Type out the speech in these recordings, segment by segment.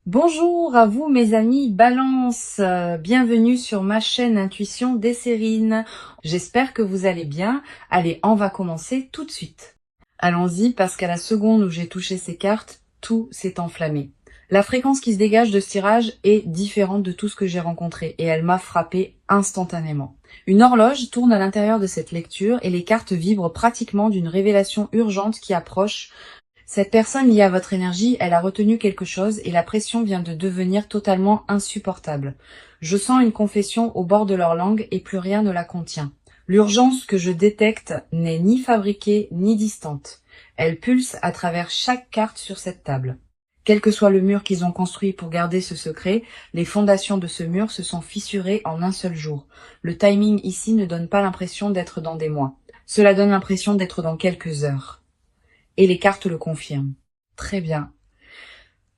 Bonjour à vous mes amis Balance, bienvenue sur ma chaîne Intuition Desserine. J'espère que vous allez bien. Allez, on va commencer tout de suite. Allons-y parce qu'à la seconde où j'ai touché ces cartes, tout s'est enflammé. La fréquence qui se dégage de ce tirage est différente de tout ce que j'ai rencontré et elle m'a frappé instantanément. Une horloge tourne à l'intérieur de cette lecture et les cartes vibrent pratiquement d'une révélation urgente qui approche. Cette personne liée à votre énergie, elle a retenu quelque chose et la pression vient de devenir totalement insupportable. Je sens une confession au bord de leur langue et plus rien ne la contient. L'urgence que je détecte n'est ni fabriquée ni distante. Elle pulse à travers chaque carte sur cette table. Quel que soit le mur qu'ils ont construit pour garder ce secret, les fondations de ce mur se sont fissurées en un seul jour. Le timing ici ne donne pas l'impression d'être dans des mois. Cela donne l'impression d'être dans quelques heures. Et les cartes le confirment. Très bien.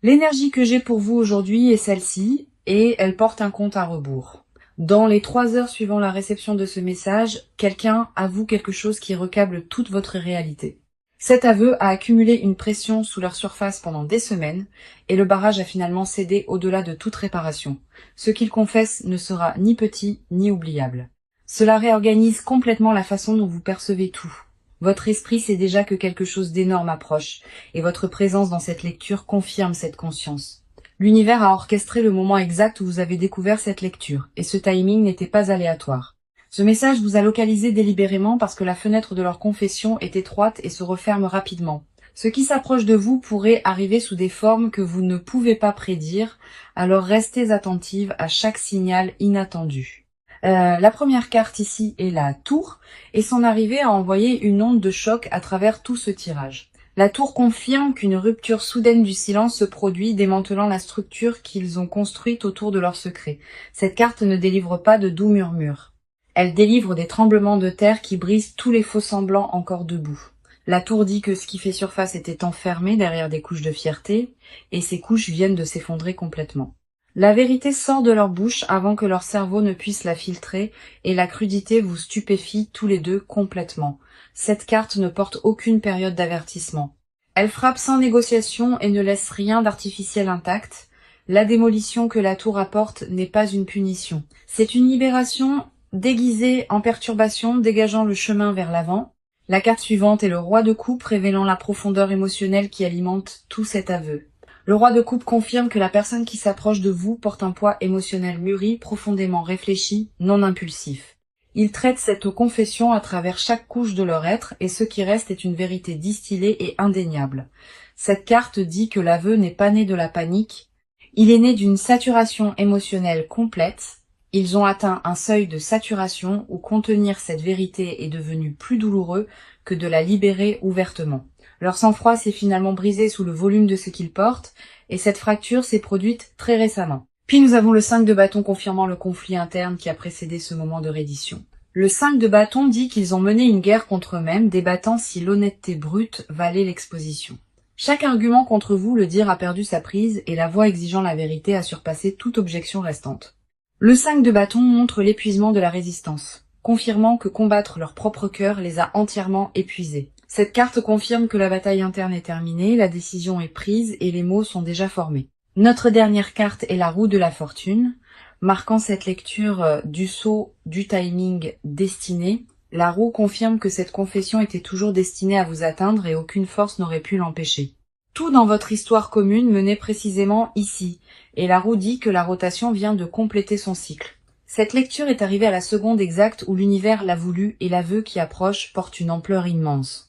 L'énergie que j'ai pour vous aujourd'hui est celle-ci, et elle porte un compte à rebours. Dans les 3 heures suivant la réception de ce message, quelqu'un avoue quelque chose qui recable toute votre réalité. Cet aveu a accumulé une pression sous leur surface pendant des semaines, et le barrage a finalement cédé au-delà de toute réparation. Ce qu'il confesse ne sera ni petit ni oubliable. Cela réorganise complètement la façon dont vous percevez tout. Votre esprit sait déjà que quelque chose d'énorme approche, et votre présence dans cette lecture confirme cette conscience. L'univers a orchestré le moment exact où vous avez découvert cette lecture, et ce timing n'était pas aléatoire. Ce message vous a localisé délibérément parce que la fenêtre de leur confession est étroite et se referme rapidement. Ce qui s'approche de vous pourrait arriver sous des formes que vous ne pouvez pas prédire, alors restez attentive à chaque signal inattendu. La première carte ici est la tour, et son arrivée a envoyé une onde de choc à travers tout ce tirage. La tour confirme qu'une rupture soudaine du silence se produit, démantelant la structure qu'ils ont construite autour de leur secret. Cette carte ne délivre pas de doux murmures. Elle délivre des tremblements de terre qui brisent tous les faux-semblants encore debout. La tour dit que ce qui fait surface était enfermé derrière des couches de fierté, et ces couches viennent de s'effondrer complètement. La vérité sort de leur bouche avant que leur cerveau ne puisse la filtrer, et la crudité vous stupéfie tous les deux complètement. Cette carte ne porte aucune période d'avertissement. Elle frappe sans négociation et ne laisse rien d'artificiel intact. La démolition que la tour apporte n'est pas une punition. C'est une libération déguisée en perturbation, dégageant le chemin vers l'avant. La carte suivante est le roi de coupe, révélant la profondeur émotionnelle qui alimente tout cet aveu. Le roi de coupe confirme que la personne qui s'approche de vous porte un poids émotionnel mûri, profondément réfléchi, non impulsif. Ils traitent cette confession à travers chaque couche de leur être, et ce qui reste est une vérité distillée et indéniable. Cette carte dit que l'aveu n'est pas né de la panique, il est né d'une saturation émotionnelle complète. Ils ont atteint un seuil de saturation où contenir cette vérité est devenu plus douloureux que de la libérer ouvertement. Leur sang-froid s'est finalement brisé sous le volume de ce qu'ils portent, et cette fracture s'est produite très récemment. Puis nous avons le 5 de bâton confirmant le conflit interne qui a précédé ce moment de reddition. Le 5 de bâton dit qu'ils ont mené une guerre contre eux-mêmes, débattant si l'honnêteté brute valait l'exposition. Chaque argument contre vous, le dire, a perdu sa prise, et la voix exigeant la vérité a surpassé toute objection restante. Le 5 de bâton montre l'épuisement de la résistance, confirmant que combattre leur propre cœur les a entièrement épuisés. Cette carte confirme que la bataille interne est terminée, la décision est prise et les mots sont déjà formés. Notre dernière carte est la roue de la fortune, marquant cette lecture du saut du timing destiné. La roue confirme que cette confession était toujours destinée à vous atteindre et aucune force n'aurait pu l'empêcher. Tout dans votre histoire commune menait précisément ici, et la roue dit que la rotation vient de compléter son cycle. Cette lecture est arrivée à la seconde exacte où l'univers l'a voulu et l'aveu qui approche porte une ampleur immense.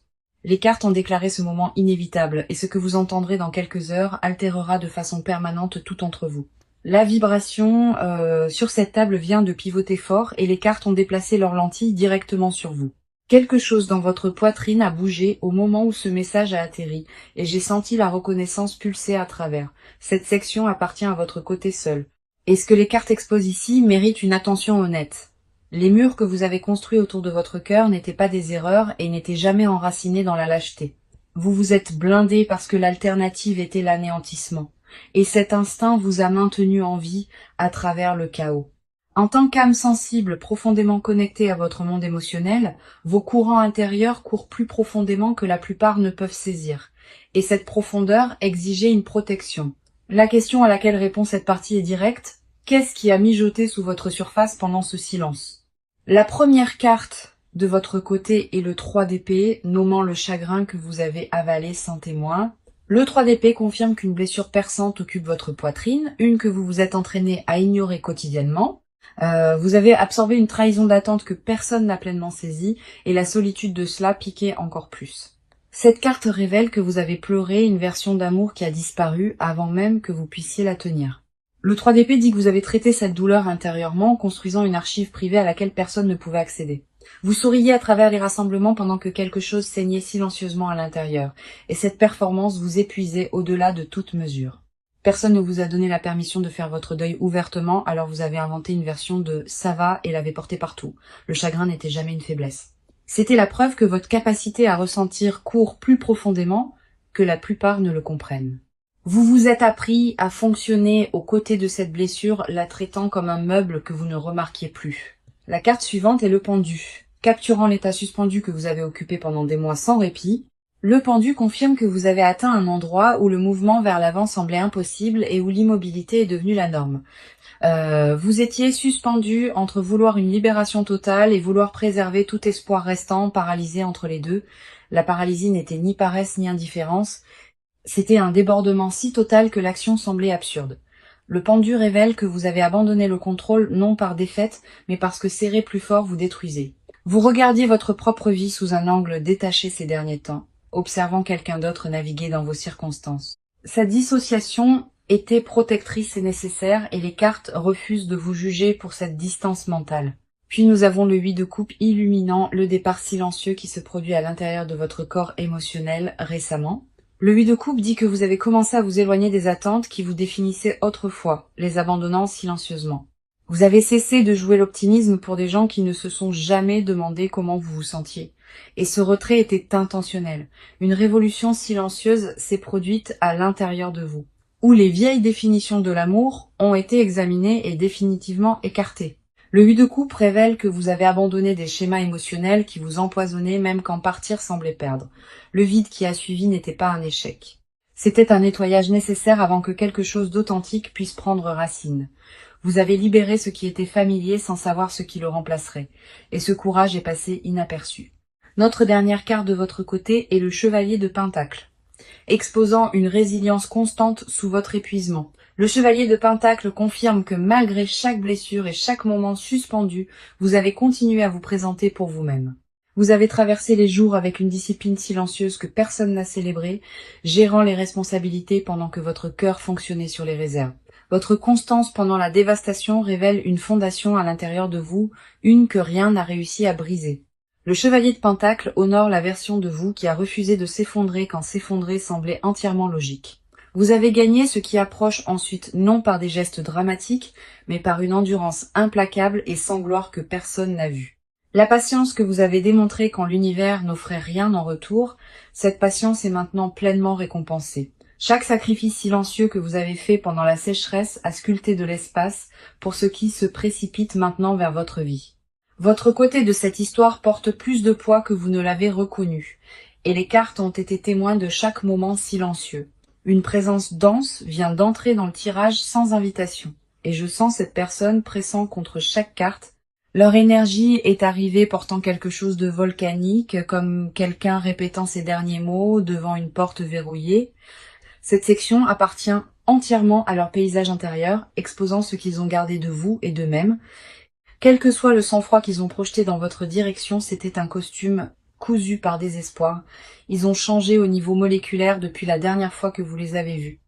Les cartes ont déclaré ce moment inévitable, et ce que vous entendrez dans quelques heures altérera de façon permanente tout entre vous. La vibration sur cette table vient de pivoter fort, et les cartes ont déplacé leurs lentilles directement sur vous. Quelque chose dans votre poitrine a bougé au moment où ce message a atterri, et j'ai senti la reconnaissance pulser à travers. Cette section appartient à votre côté seul. Et ce que les cartes exposent ici mérite une attention honnête. Les murs que vous avez construits autour de votre cœur n'étaient pas des erreurs et n'étaient jamais enracinés dans la lâcheté. Vous vous êtes blindé parce que l'alternative était l'anéantissement. Et cet instinct vous a maintenu en vie à travers le chaos. En tant qu'âme sensible profondément connectée à votre monde émotionnel, vos courants intérieurs courent plus profondément que la plupart ne peuvent saisir. Et cette profondeur exigeait une protection. La question à laquelle répond cette partie est directe. Qu'est-ce qui a mijoté sous votre surface pendant ce silence? La première carte de votre côté est le 3 d'épée, nommant le chagrin que vous avez avalé sans témoin. Le 3 d'épée confirme qu'une blessure perçante occupe votre poitrine, une que vous vous êtes entraîné à ignorer quotidiennement. Vous avez absorbé une trahison d'attente que personne n'a pleinement saisie, et la solitude de cela piquait encore plus. Cette carte révèle que vous avez pleuré une version d'amour qui a disparu avant même que vous puissiez la tenir. Le 3 d'épée dit que vous avez traité cette douleur intérieurement en construisant une archive privée à laquelle personne ne pouvait accéder. Vous souriez à travers les rassemblements pendant que quelque chose saignait silencieusement à l'intérieur, et cette performance vous épuisait au-delà de toute mesure. Personne ne vous a donné la permission de faire votre deuil ouvertement, alors vous avez inventé une version de « ça va » et l'avez porté partout. Le chagrin n'était jamais une faiblesse. C'était la preuve que votre capacité à ressentir court plus profondément que la plupart ne le comprennent. Vous vous êtes appris à fonctionner aux côtés de cette blessure, la traitant comme un meuble que vous ne remarquiez plus. La carte suivante est le pendu. Capturant l'état suspendu que vous avez occupé pendant des mois sans répit, le pendu confirme que vous avez atteint un endroit où le mouvement vers l'avant semblait impossible et où l'immobilité est devenue la norme. Vous étiez suspendu entre vouloir une libération totale et vouloir préserver tout espoir restant, paralysé entre les deux. La paralysie n'était ni paresse ni indifférence. C'était un débordement si total que l'action semblait absurde. Le pendu révèle que vous avez abandonné le contrôle non par défaite, mais parce que serré plus fort vous détruisait. Vous regardiez votre propre vie sous un angle détaché ces derniers temps, observant quelqu'un d'autre naviguer dans vos circonstances. Cette dissociation était protectrice et nécessaire, et les cartes refusent de vous juger pour cette distance mentale. Puis nous avons le 8 de coupe illuminant le départ silencieux qui se produit à l'intérieur de votre corps émotionnel récemment. Le 8 de coupe dit que vous avez commencé à vous éloigner des attentes qui vous définissaient autrefois, les abandonnant silencieusement. Vous avez cessé de jouer l'optimisme pour des gens qui ne se sont jamais demandé comment vous vous sentiez. Et ce retrait était intentionnel. Une révolution silencieuse s'est produite à l'intérieur de vous, où les vieilles définitions de l'amour ont été examinées et définitivement écartées. Le 8 de coupe révèle que vous avez abandonné des schémas émotionnels qui vous empoisonnaient même quand partir semblait perdre. Le vide qui a suivi n'était pas un échec. C'était un nettoyage nécessaire avant que quelque chose d'authentique puisse prendre racine. Vous avez libéré ce qui était familier sans savoir ce qui le remplacerait, et ce courage est passé inaperçu. Notre dernière carte de votre côté est le chevalier de Pentacle, exposant une résilience constante sous votre épuisement. Le chevalier de Pentacle confirme que malgré chaque blessure et chaque moment suspendu, vous avez continué à vous présenter pour vous-même. Vous avez traversé les jours avec une discipline silencieuse que personne n'a célébrée, gérant les responsabilités pendant que votre cœur fonctionnait sur les réserves. Votre constance pendant la dévastation révèle une fondation à l'intérieur de vous, une que rien n'a réussi à briser. Le chevalier de Pentacle honore la version de vous qui a refusé de s'effondrer quand s'effondrer semblait entièrement logique. Vous avez gagné ce qui approche ensuite non par des gestes dramatiques, mais par une endurance implacable et sans gloire que personne n'a vue. La patience que vous avez démontrée quand l'univers n'offrait rien en retour, cette patience est maintenant pleinement récompensée. Chaque sacrifice silencieux que vous avez fait pendant la sécheresse a sculpté de l'espace pour ce qui se précipite maintenant vers votre vie. Votre côté de cette histoire porte plus de poids que vous ne l'avez reconnu, et les cartes ont été témoins de chaque moment silencieux. Une présence dense vient d'entrer dans le tirage sans invitation, et je sens cette personne pressant contre chaque carte. Leur énergie est arrivée portant quelque chose de volcanique, comme quelqu'un répétant ses derniers mots devant une porte verrouillée. Cette section appartient entièrement à leur paysage intérieur, exposant ce qu'ils ont gardé de vous et d'eux-mêmes. Quel que soit le sang-froid qu'ils ont projeté dans votre direction, c'était un costume cousu par désespoir. Ils ont changé au niveau moléculaire depuis la dernière fois que vous les avez vus.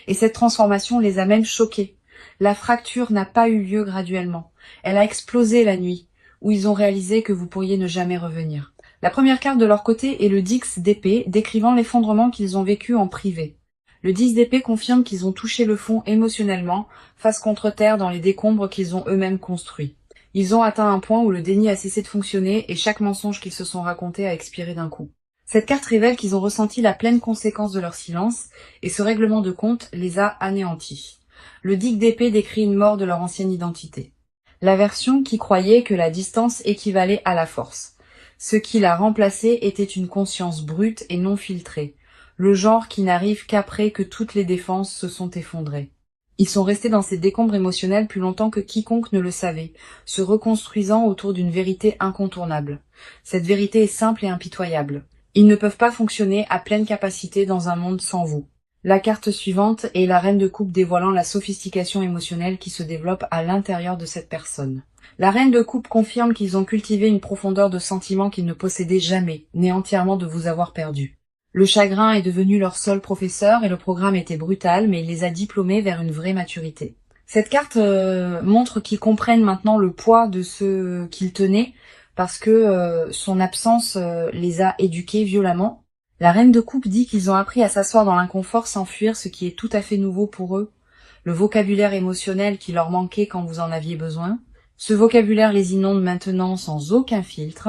Et cette transformation les a même choqués. La fracture n'a pas eu lieu graduellement. Elle a explosé la nuit, où ils ont réalisé que vous pourriez ne jamais revenir. La première carte de leur côté est le 10 d'épée, décrivant l'effondrement qu'ils ont vécu en privé. Le 10 d'épée confirme qu'ils ont touché le fond émotionnellement, face contre terre dans les décombres qu'ils ont eux-mêmes construits. Ils ont atteint un point où le déni a cessé de fonctionner et chaque mensonge qu'ils se sont raconté a expiré d'un coup. Cette carte révèle qu'ils ont ressenti la pleine conséquence de leur silence et ce règlement de compte les a anéantis. Le 10 d'épée décrit une mort de leur ancienne identité. La version qui croyait que la distance équivalait à la force. Ce qui l'a remplacé était une conscience brute et non filtrée. le genre qui n'arrive qu'après que toutes les défenses se sont effondrées. Ils sont restés dans ces décombres émotionnels plus longtemps que quiconque ne le savait, se reconstruisant autour d'une vérité incontournable. Cette vérité est simple et impitoyable. Ils ne peuvent pas fonctionner à pleine capacité dans un monde sans vous. La carte suivante est la reine de coupe dévoilant la sophistication émotionnelle qui se développe à l'intérieur de cette personne. La reine de coupe confirme qu'ils ont cultivé une profondeur de sentiments qu'ils ne possédaient jamais, nés entièrement de vous avoir perdu. Le chagrin est devenu leur seul professeur et le programme était brutal, mais il les a diplômés vers une vraie maturité. Cette carte montre qu'ils comprennent maintenant le poids de ce qu'ils tenaient, parce que son absence les a éduqués violemment. La reine de coupe dit qu'ils ont appris à s'asseoir dans l'inconfort sans fuir ce qui est tout à fait nouveau pour eux, le vocabulaire émotionnel qui leur manquait quand vous en aviez besoin. Ce vocabulaire les inonde maintenant sans aucun filtre.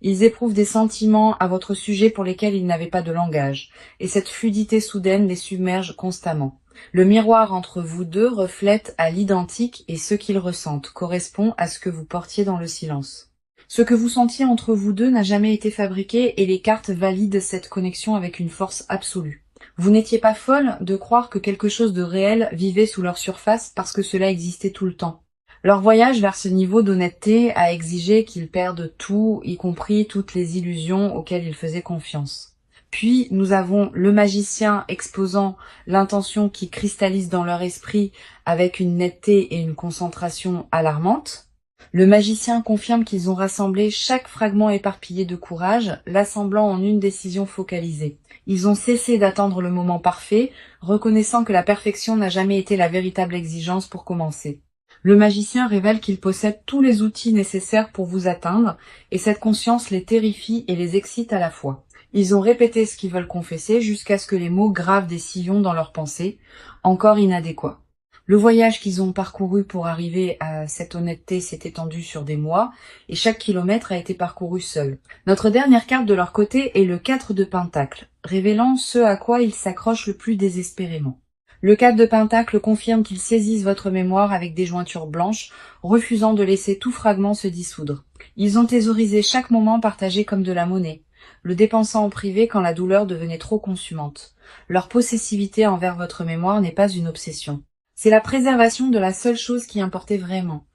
Ils éprouvent des sentiments à votre sujet pour lesquels ils n'avaient pas de langage, et cette fluidité soudaine les submerge constamment. Le miroir entre vous deux reflète à l'identique et ce qu'ils ressentent correspond à ce que vous portiez dans le silence. Ce que vous sentiez entre vous deux n'a jamais été fabriqué et les cartes valident cette connexion avec une force absolue. Vous n'étiez pas folle de croire que quelque chose de réel vivait sous leur surface parce que cela existait tout le temps. Leur voyage vers ce niveau d'honnêteté a exigé qu'ils perdent tout, y compris toutes les illusions auxquelles ils faisaient confiance. Puis nous avons le magicien exposant l'intention qui cristallise dans leur esprit avec une netteté et une concentration alarmantes. Le magicien confirme qu'ils ont rassemblé chaque fragment éparpillé de courage, l'assemblant en une décision focalisée. Ils ont cessé d'attendre le moment parfait, reconnaissant que la perfection n'a jamais été la véritable exigence pour commencer. Le magicien révèle qu'il possède tous les outils nécessaires pour vous atteindre, et cette conscience les terrifie et les excite à la fois. Ils ont répété ce qu'ils veulent confesser jusqu'à ce que les mots gravent des sillons dans leurs pensées, encore inadéquats. Le voyage qu'ils ont parcouru pour arriver à cette honnêteté s'est étendu sur des mois, et chaque kilomètre a été parcouru seul. Notre dernière carte de leur côté est le 4 de Pentacle, révélant ce à quoi ils s'accrochent le plus désespérément. Le 4 de Pentacle confirme qu'ils saisissent votre mémoire avec des jointures blanches, refusant de laisser tout fragment se dissoudre. Ils ont thésaurisé chaque moment partagé comme de la monnaie, le dépensant en privé quand la douleur devenait trop consumante. Leur possessivité envers votre mémoire n'est pas une obsession. C'est la préservation de la seule chose qui importait vraiment.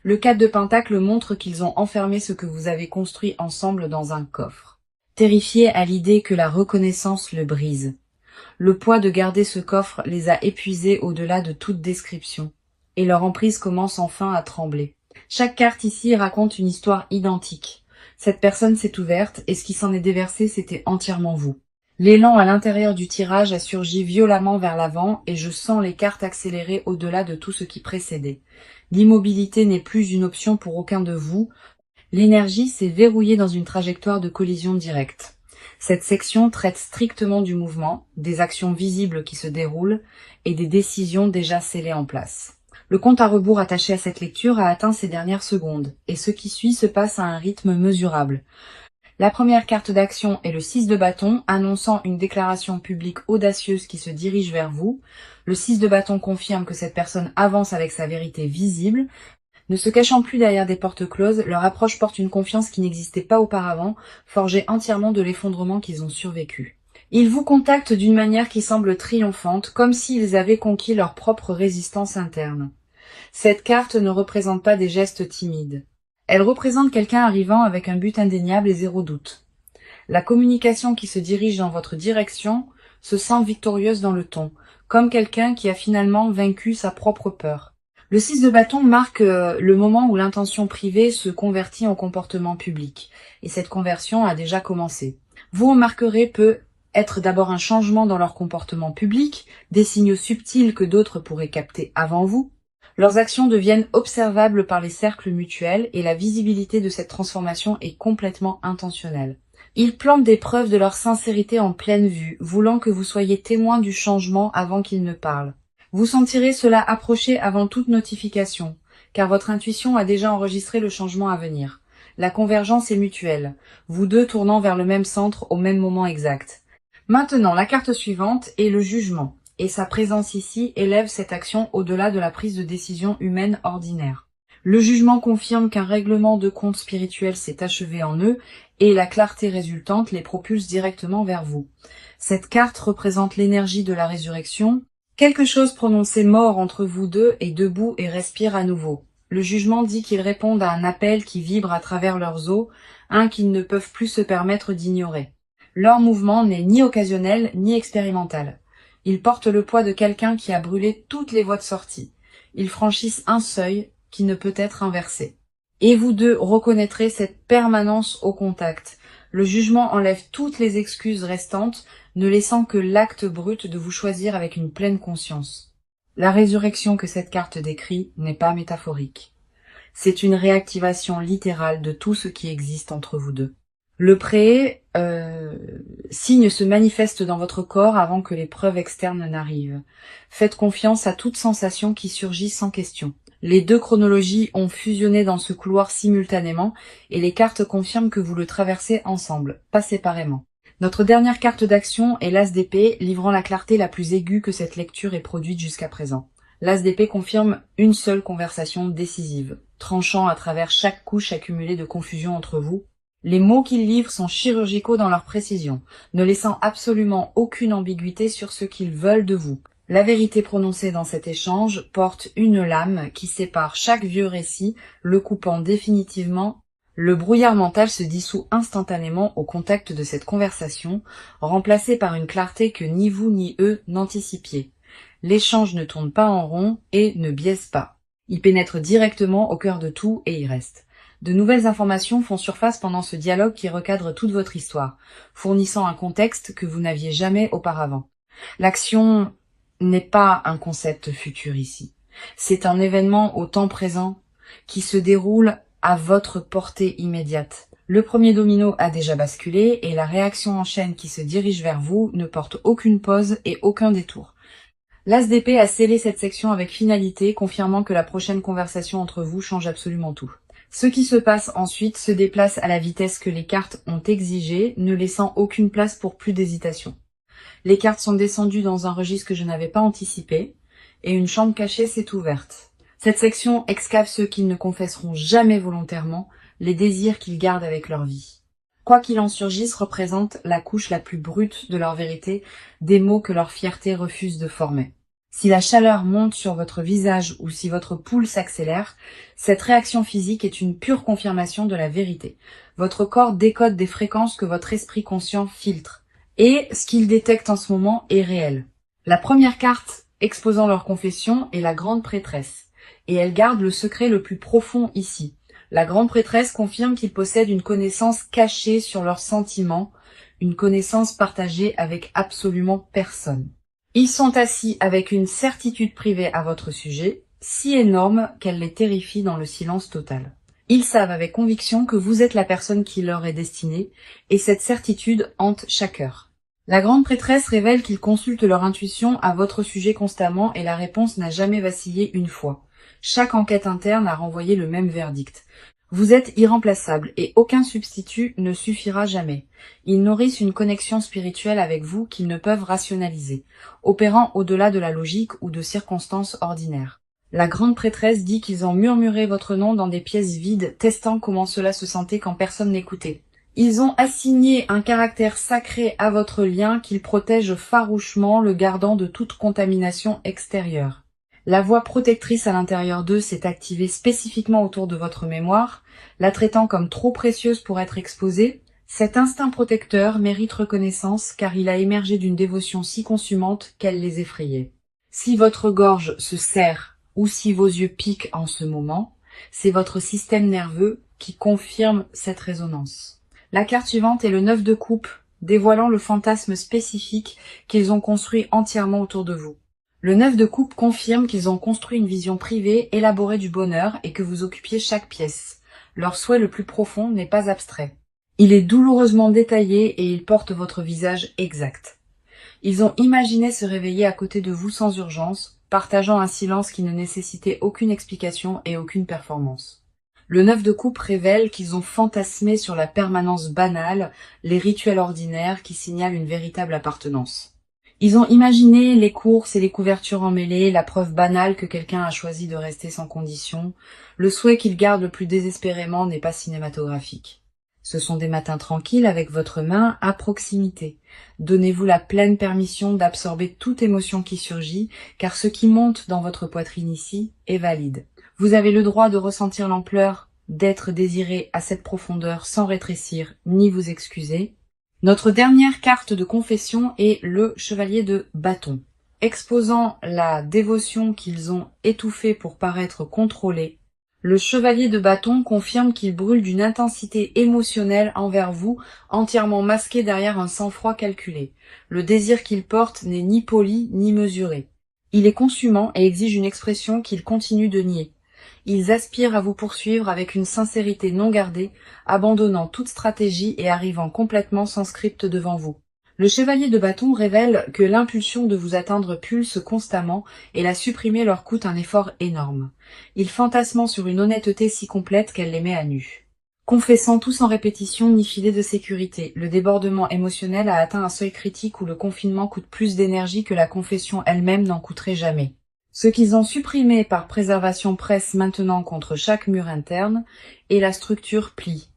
Le 4 de Pentacle montre qu'ils ont enfermé ce que vous avez construit ensemble dans un coffre. Terrifiés à l'idée que la reconnaissance le brise. Le poids de garder ce coffre les a épuisés au-delà de toute description, et leur emprise commence enfin à trembler. Chaque carte ici raconte une histoire identique. Cette personne s'est ouverte, et ce qui s'en est déversé, c'était entièrement vous. L'élan à l'intérieur du tirage a surgi violemment vers l'avant, et je sens les cartes accélérer au-delà de tout ce qui précédait. L'immobilité n'est plus une option pour aucun de vous. L'énergie s'est verrouillée dans une trajectoire de collision directe. Cette section traite strictement du mouvement, des actions visibles qui se déroulent et des décisions déjà scellées en place. Le compte à rebours attaché à cette lecture a atteint ses dernières secondes, et ce qui suit se passe à un rythme mesurable. La première carte d'action est le 6 de bâton, annonçant une déclaration publique audacieuse qui se dirige vers vous. Le 6 de bâton confirme que cette personne avance avec sa vérité visible. Ne se cachant plus derrière des portes closes, leur approche porte une confiance qui n'existait pas auparavant, forgée entièrement de l'effondrement qu'ils ont survécu. Ils vous contactent d'une manière qui semble triomphante, comme s'ils avaient conquis leur propre résistance interne. Cette carte ne représente pas des gestes timides. Elle représente quelqu'un arrivant avec un but indéniable et zéro doute. La communication qui se dirige dans votre direction se sent victorieuse dans le ton, comme quelqu'un qui a finalement vaincu sa propre peur. Le 6 de bâton marque le moment où l'intention privée se convertit en comportement public, et cette conversion a déjà commencé. Vous remarquerez peut être d'abord un changement dans leur comportement public, des signaux subtils que d'autres pourraient capter avant vous. Leurs actions deviennent observables par les cercles mutuels et la visibilité de cette transformation est complètement intentionnelle. Ils plantent des preuves de leur sincérité en pleine vue, voulant que vous soyez témoin du changement avant qu'ils ne parlent. Vous sentirez cela approcher avant toute notification, car votre intuition a déjà enregistré le changement à venir. La convergence est mutuelle, vous deux tournant vers le même centre au même moment exact. Maintenant, la carte suivante est le jugement, et sa présence ici élève cette action au-delà de la prise de décision humaine ordinaire. Le jugement confirme qu'un règlement de compte spirituel s'est achevé en eux, et la clarté résultante les propulse directement vers vous. Cette carte représente l'énergie de la résurrection. Quelque chose prononcé mort entre vous deux est debout et respire à nouveau. Le jugement dit qu'ils répondent à un appel qui vibre à travers leurs os, un qu'ils ne peuvent plus se permettre d'ignorer. Leur mouvement n'est ni occasionnel ni expérimental. Ils portent le poids de quelqu'un qui a brûlé toutes les voies de sortie. Ils franchissent un seuil qui ne peut être inversé. Et vous deux reconnaîtrez cette permanence au contact. Le jugement enlève toutes les excuses restantes, ne laissant que l'acte brut de vous choisir avec une pleine conscience. La résurrection que cette carte décrit n'est pas métaphorique. C'est une réactivation littérale de tout ce qui existe entre vous deux. Le signe se manifeste dans votre corps avant que les preuves externes n'arrivent. Faites confiance à toute sensation qui surgit sans question. Les deux chronologies ont fusionné dans ce couloir simultanément et les cartes confirment que vous le traversez ensemble, pas séparément. Notre dernière carte d'action est l'As d'épée, livrant la clarté la plus aiguë que cette lecture ait produite jusqu'à présent. L'As d'épée confirme une seule conversation décisive, tranchant à travers chaque couche accumulée de confusion entre vous. Les mots qu'il livre sont chirurgicaux dans leur précision, ne laissant absolument aucune ambiguïté sur ce qu'ils veulent de vous. La vérité prononcée dans cet échange porte une lame qui sépare chaque vieux récit, le coupant définitivement. Le brouillard mental se dissout instantanément au contact de cette conversation, remplacée par une clarté que ni vous ni eux n'anticipiez. L'échange ne tourne pas en rond et ne biaise pas. Il pénètre directement au cœur de tout et y reste. De nouvelles informations font surface pendant ce dialogue qui recadre toute votre histoire, fournissant un contexte que vous n'aviez jamais auparavant. L'action n'est pas un concept futur ici. C'est un événement au temps présent qui se déroule à votre portée immédiate. Le premier domino a déjà basculé et la réaction en chaîne qui se dirige vers vous ne porte aucune pause et aucun détour. L'As d'épée a scellé cette section avec finalité, confirmant que la prochaine conversation entre vous change absolument tout. Ce qui se passe ensuite se déplace à la vitesse que les cartes ont exigée, ne laissant aucune place pour plus d'hésitation. Les cartes sont descendues dans un registre que je n'avais pas anticipé, et une chambre cachée s'est ouverte. Cette section excave ceux qui ne confesseront jamais volontairement les désirs qu'ils gardent avec leur vie. Quoi qu'il en surgisse représente la couche la plus brute de leur vérité, des mots que leur fierté refuse de former. Si la chaleur monte sur votre visage ou si votre pouls s'accélère, cette réaction physique est une pure confirmation de la vérité. Votre corps décode des fréquences que votre esprit conscient filtre. Et ce qu'il détecte en ce moment est réel. La première carte exposant leur confession est la grande prêtresse. Et elle garde le secret le plus profond ici. La grande prêtresse confirme qu'ils possèdent une connaissance cachée sur leurs sentiments, une connaissance partagée avec absolument personne. Ils sont assis avec une certitude privée à votre sujet, si énorme qu'elle les terrifie dans le silence total. Ils savent avec conviction que vous êtes la personne qui leur est destinée, et cette certitude hante chaque heure. La grande prêtresse révèle qu'ils consultent leur intuition à votre sujet constamment et la réponse n'a jamais vacillé une fois. Chaque enquête interne a renvoyé le même verdict. Vous êtes irremplaçable et aucun substitut ne suffira jamais. Ils nourrissent une connexion spirituelle avec vous qu'ils ne peuvent rationaliser, opérant au-delà de la logique ou de circonstances ordinaires. La grande prêtresse dit qu'ils ont murmuré votre nom dans des pièces vides, testant comment cela se sentait quand personne n'écoutait. Ils ont assigné un caractère sacré à votre lien qu'ils protègent farouchement, le gardant de toute contamination extérieure. La voix protectrice à l'intérieur d'eux s'est activée spécifiquement autour de votre mémoire, la traitant comme trop précieuse pour être exposée. Cet instinct protecteur mérite reconnaissance car il a émergé d'une dévotion si consumante qu'elle les effrayait. Si votre gorge se serre ou si vos yeux piquent en ce moment, c'est votre système nerveux qui confirme cette résonance. La carte suivante est le 9 de coupe, dévoilant le fantasme spécifique qu'ils ont construit entièrement autour de vous. Le 9 de coupe confirme qu'ils ont construit une vision privée, élaborée du bonheur et que vous occupiez chaque pièce. Leur souhait le plus profond n'est pas abstrait. Il est douloureusement détaillé et il porte votre visage exact. Ils ont imaginé se réveiller à côté de vous sans urgence, partageant un silence qui ne nécessitait aucune explication et aucune performance. Le 9 de coupe révèle qu'ils ont fantasmé sur la permanence banale, les rituels ordinaires qui signalent une véritable appartenance. Ils ont imaginé les courses et les couvertures emmêlées, la preuve banale que quelqu'un a choisi de rester sans condition. Le souhait qu'ils gardent le plus désespérément n'est pas cinématographique. Ce sont des matins tranquilles avec votre main à proximité. Donnez-vous la pleine permission d'absorber toute émotion qui surgit, car ce qui monte dans votre poitrine ici est valide. Vous avez le droit de ressentir l'ampleur d'être désiré à cette profondeur sans rétrécir ni vous excuser. Notre dernière carte de confession est le chevalier de bâton. Exposant la dévotion qu'ils ont étouffée pour paraître contrôlés, le chevalier de bâton confirme qu'il brûle d'une intensité émotionnelle envers vous, entièrement masqué derrière un sang-froid calculé. Le désir qu'il porte n'est ni poli ni mesuré. Il est consumant et exige une expression qu'il continue de nier. Ils aspirent à vous poursuivre avec une sincérité non gardée, abandonnant toute stratégie et arrivant complètement sans script devant vous. Le chevalier de bâton révèle que l'impulsion de vous atteindre pulse constamment et la supprimer leur coûte un effort énorme. Ils fantasment sur une honnêteté si complète qu'elle les met à nu. Confessant tout sans répétition ni filet de sécurité, le débordement émotionnel a atteint un seuil critique où le confinement coûte plus d'énergie que la confession elle-même n'en coûterait jamais. Ce qu'ils ont supprimé par préservation presse maintenant contre chaque mur interne, et la structure plie.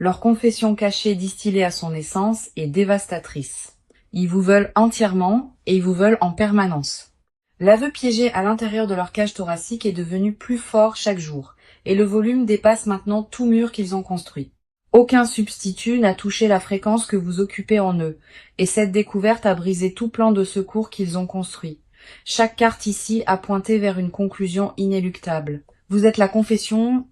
Leur confession cachée distillée à son essence est dévastatrice. Ils vous veulent entièrement et ils vous veulent en permanence. L'aveu piégé à l'intérieur de leur cage thoracique est devenu plus fort chaque jour, et le volume dépasse maintenant tout mur qu'ils ont construit. Aucun substitut n'a touché la fréquence que vous occupez en eux, et cette découverte a brisé tout plan de secours qu'ils ont construit. Chaque carte ici a pointé vers une conclusion inéluctable. Vous êtes la confession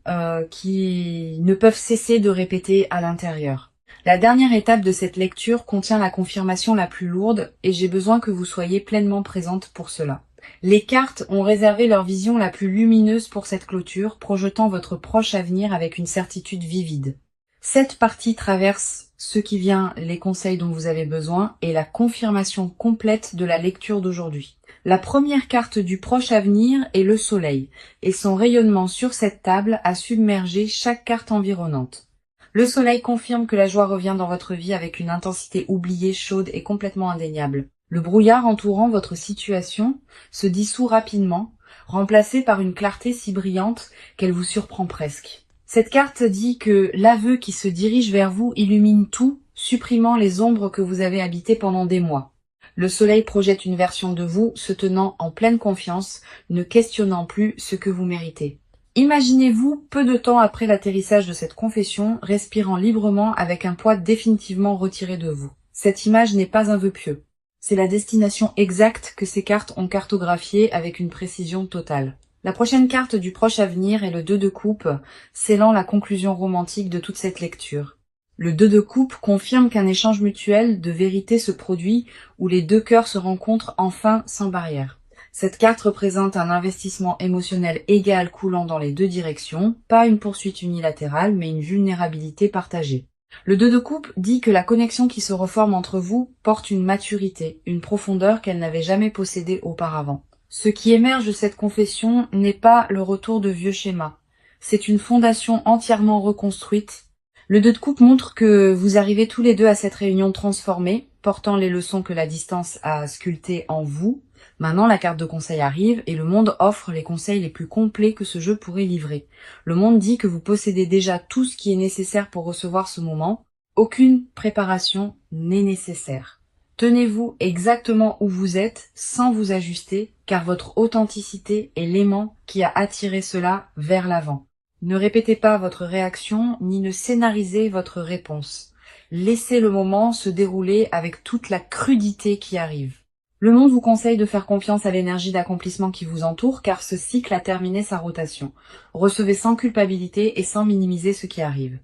qui ne peuvent cesser de répéter à l'intérieur. La dernière étape de cette lecture contient la confirmation la plus lourde et j'ai besoin que vous soyez pleinement présente pour cela. Les cartes ont réservé leur vision la plus lumineuse pour cette clôture, projetant votre proche avenir avec une certitude vivide. Cette partie traverse ce qui vient, les conseils dont vous avez besoin et la confirmation complète de la lecture d'aujourd'hui. La première carte du proche avenir est le soleil, et son rayonnement sur cette table a submergé chaque carte environnante. Le soleil confirme que la joie revient dans votre vie avec une intensité oubliée, chaude et complètement indéniable. Le brouillard entourant votre situation se dissout rapidement, remplacé par une clarté si brillante qu'elle vous surprend presque. Cette carte dit que l'aveu qui se dirige vers vous illumine tout, supprimant les ombres que vous avez habitées pendant des mois. Le soleil projette une version de vous se tenant en pleine confiance, ne questionnant plus ce que vous méritez. Imaginez-vous, peu de temps après l'atterrissage de cette confession, respirant librement avec un poids définitivement retiré de vous. Cette image n'est pas un vœu pieux. C'est la destination exacte que ces cartes ont cartographiée avec une précision totale. La prochaine carte du proche avenir est le 2 de coupe, scellant la conclusion romantique de toute cette lecture. Le 2 de coupe confirme qu'un échange mutuel de vérité se produit où les deux cœurs se rencontrent enfin sans barrière. Cette carte représente un investissement émotionnel égal coulant dans les deux directions, pas une poursuite unilatérale mais une vulnérabilité partagée. Le 2 de coupe dit que la connexion qui se reforme entre vous porte une maturité, une profondeur qu'elle n'avait jamais possédée auparavant. Ce qui émerge de cette confession n'est pas le retour de vieux schémas, c'est une fondation entièrement reconstruite. Le 2 de coupe montre que vous arrivez tous les deux à cette réunion transformée, portant les leçons que la distance a sculptées en vous. Maintenant, la carte de conseil arrive et le monde offre les conseils les plus complets que ce jeu pourrait livrer. Le monde dit que vous possédez déjà tout ce qui est nécessaire pour recevoir ce moment. Aucune préparation n'est nécessaire. Tenez-vous exactement où vous êtes sans vous ajuster, car votre authenticité est l'aimant qui a attiré cela vers l'avant. Ne répétez pas votre réaction, ni ne scénarisez votre réponse. Laissez le moment se dérouler avec toute la crudité qui arrive. Le monde vous conseille de faire confiance à l'énergie d'accomplissement qui vous entoure, car ce cycle a terminé sa rotation. Recevez sans culpabilité et sans minimiser ce qui arrive.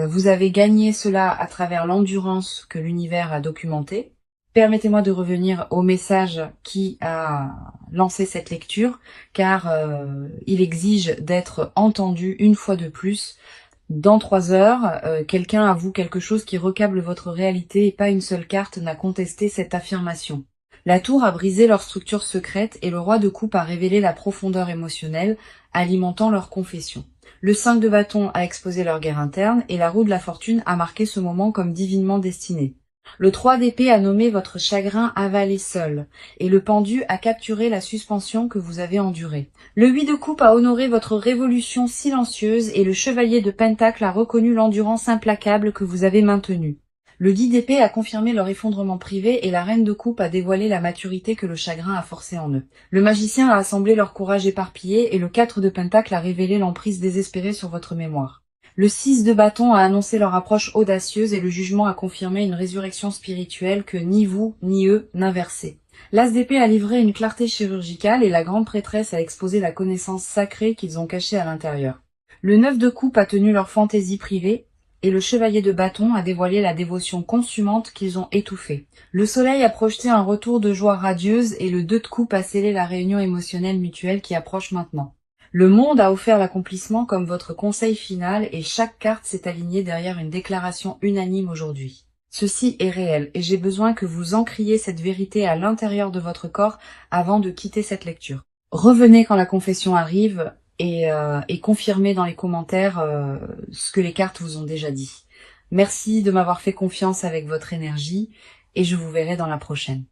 Vous avez gagné cela à travers l'endurance que l'univers a documentée. Permettez-moi de revenir au message qui a lancé cette lecture, car il exige d'être entendu une fois de plus. Dans 3 heures, quelqu'un avoue quelque chose qui recable votre réalité et pas une seule carte n'a contesté cette affirmation. La tour a brisé leur structure secrète et le roi de coupe a révélé la profondeur émotionnelle, alimentant leur confession. Le 5 de bâton a exposé leur guerre interne et la roue de la fortune a marqué ce moment comme divinement destiné. Le 3 d'épée a nommé votre chagrin avalé seul, et le pendu a capturé la suspension que vous avez endurée. Le 8 de coupe a honoré votre révolution silencieuse, et le chevalier de pentacle a reconnu l'endurance implacable que vous avez maintenue. Le 10 d'épée a confirmé leur effondrement privé, et la reine de coupe a dévoilé la maturité que le chagrin a forcée en eux. Le magicien a assemblé leur courage éparpillé, et le 4 de pentacle a révélé l'emprise désespérée sur votre mémoire. Le 6 de bâton a annoncé leur approche audacieuse et le jugement a confirmé une résurrection spirituelle que ni vous ni eux n'inversaient. L'as d'épée a livré une clarté chirurgicale et la grande prêtresse a exposé la connaissance sacrée qu'ils ont cachée à l'intérieur. Le 9 de coupe a tenu leur fantaisie privée et le chevalier de bâton a dévoilé la dévotion consumante qu'ils ont étouffée. Le soleil a projeté un retour de joie radieuse et le 2 de coupe a scellé la réunion émotionnelle mutuelle qui approche maintenant. Le monde a offert l'accomplissement comme votre conseil final et chaque carte s'est alignée derrière une déclaration unanime aujourd'hui. Ceci est réel et j'ai besoin que vous ancriez cette vérité à l'intérieur de votre corps avant de quitter cette lecture. Revenez quand la confession arrive et confirmez dans les commentaires ce que les cartes vous ont déjà dit. Merci de m'avoir fait confiance avec votre énergie et je vous verrai dans la prochaine.